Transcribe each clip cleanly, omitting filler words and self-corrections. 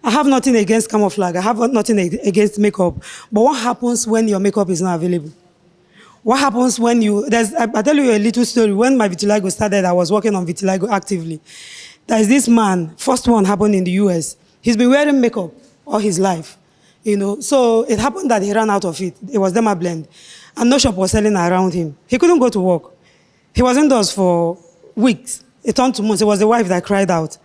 I have nothing against camouflage. I have nothing against makeup. But what happens when your makeup is not available? What happens when I tell you a little story. When my vitiligo started, I was working on vitiligo actively. There's this man, first one happened in the US. He's been wearing makeup all his life, So it happened that he ran out of it. It was Derma Blend. And no shop was selling around him. He couldn't go to work. He was indoors for weeks. It turned to months. It was the wife that cried out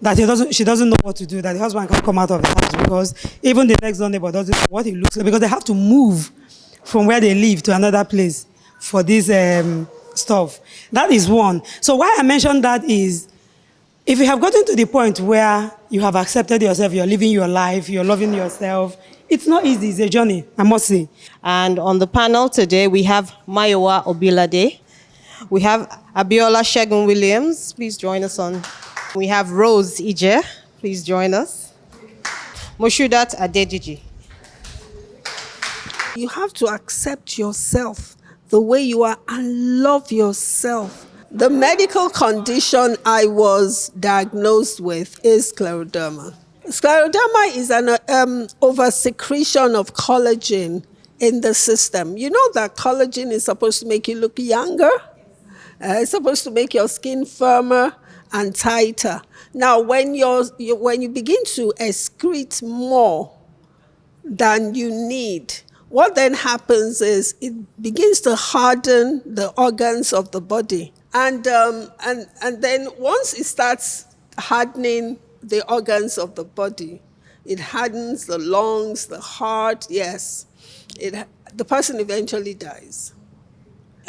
that she doesn't know what to do, that the husband can't come out of the house because even the next door neighbor doesn't know what he looks like, because they have to move from where they live to another place for this stuff. That is one. So why I mentioned that is, if you have gotten to the point where you have accepted yourself, you're living your life, you're loving yourself, it's not easy, it's a journey, I must say. And on the panel today, we have Mayowa Obilade. We have Abiola Shegun Williams. Please join us on. We have Rose Ije. Please join us. Moshudat Adejiji. You have to accept yourself the way you are and love yourself. The medical condition I was diagnosed with is scleroderma. Scleroderma is an oversecretion of collagen in the system. You know that collagen is supposed to make you look younger? It's supposed to make your skin firmer and tighter. Now, when you begin to excrete more than you need, what then happens is it begins to harden the organs of the body. And then once it starts hardening the organs of the body, it hardens the lungs, the heart, yes. The person eventually dies.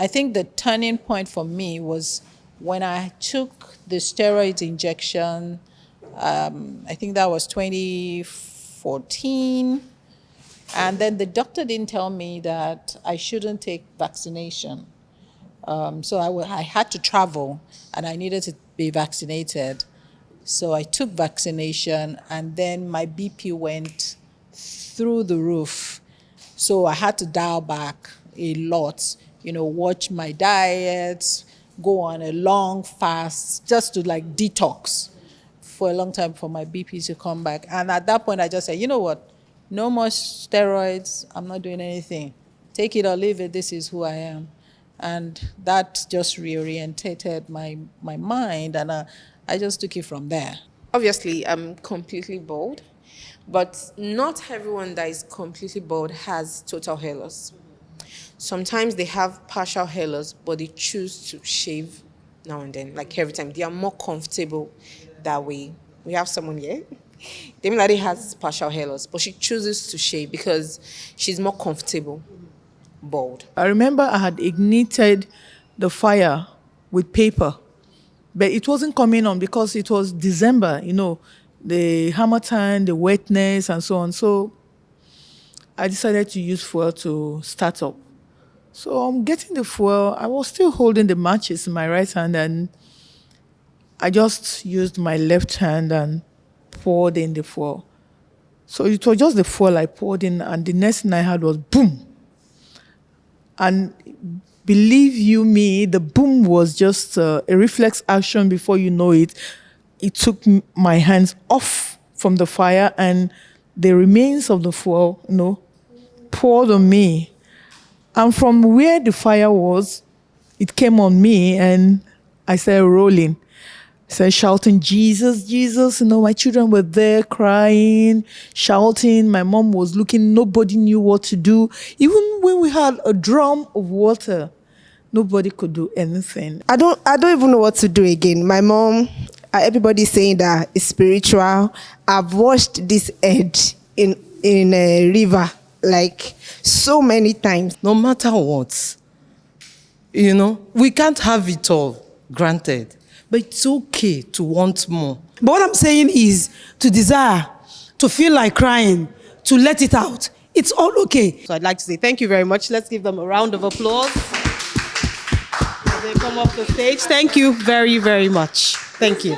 I think the turning point for me was when I took the steroid injection. I think that was 2014. And then the doctor didn't tell me that I shouldn't take vaccination. So I had to travel and I needed to be vaccinated. So I took vaccination and then my BP went through the roof. So I had to dial back a lot, watch my diet, go on a long fast, just to detox for a long time for my BP to come back. And at that point I just said, you know what? No more steroids. I'm not doing anything. Take it or leave it. This is who I am. And that just reorientated my mind, and I just took it from there. Obviously, I'm completely bald, but not everyone that is completely bald has total hair loss. Sometimes they have partial hair loss, but they choose to shave now and then, like every time. They are more comfortable that way. We have someone here. Demilade has partial hair loss, but she chooses to shave because she's more comfortable bald. I remember I had ignited the fire with paper, but it wasn't coming on because it was December, the harmattan, the wetness, and so on. So I decided to use fuel to start up. So I'm getting the fuel. I was still holding the matches in my right hand, and I just used my left hand and poured in the fuel. So it was just the fuel I poured in, and the next thing I had was boom. And believe you me, the boom was just a reflex action. Before you know it, it took my hands off from the fire, and the remains of the fuel, poured on me. And from where the fire was, it came on me, and I started rolling. I started shouting, Jesus, Jesus. My children were there crying, shouting. My mom was looking. Nobody knew what to do. Even when we had a drum of water, nobody could do anything. I don't even know what to do again. My mom, everybody's saying that it's spiritual. I've washed this head in a river so many times. No matter what, we can't have it all granted. But it's okay to want more. But what I'm saying is to desire, to feel like crying, to let it out. It's all okay. So I'd like to say thank you very much. Let's give them a round of applause as they come off the stage. Thank you very, very much. Thank you.